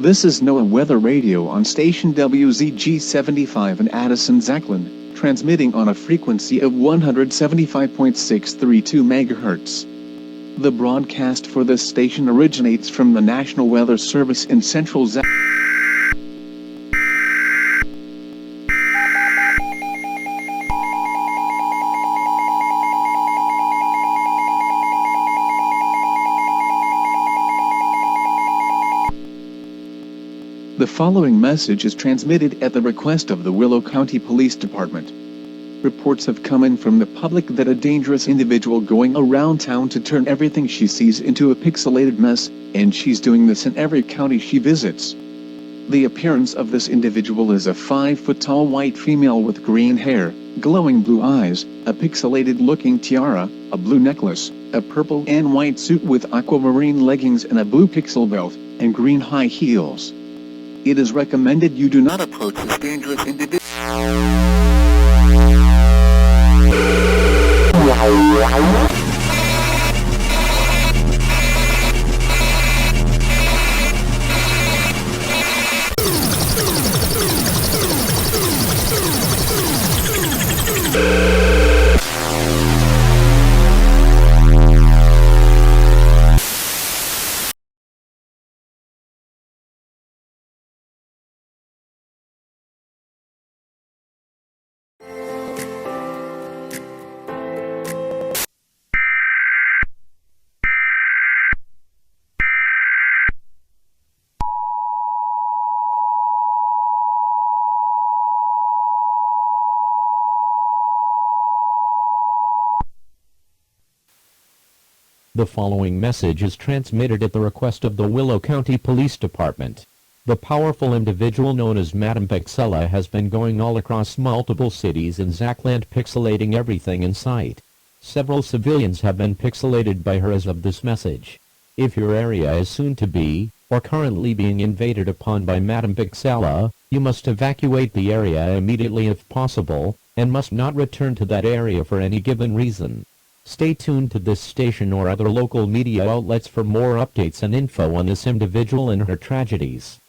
This is NOAA Weather Radio on station WZG75 in Addison, Zachlin, transmitting on a frequency of 175.632 MHz. The broadcast for this station originates from the National Weather Service in Central Zachlin. The following message is transmitted at the request of the Willow County Police Department. Reports have come in from the public that a dangerous individual going around town to turn everything she sees into a pixelated mess, and she's doing this in every county she visits. The appearance of this individual is a 5-foot-tall white female with green hair, glowing blue eyes, a pixelated-looking tiara, a blue necklace, a purple and white suit with aquamarine leggings and a blue pixel belt, and green high heels. It is recommended you do not approach this dangerous individual. The following message is transmitted at the request of the Willow County Police Department. The powerful individual known as Madame Pixella has been going all across multiple cities in Zachlin pixelating everything in sight. Several civilians have been pixelated by her as of this message. If your area is soon to be, or currently being invaded upon by Madame Pixella, you must evacuate the area immediately if possible, and must not return to that area for any given reason. Stay tuned to this station or other local media outlets for more updates and info on this individual and her tragedies.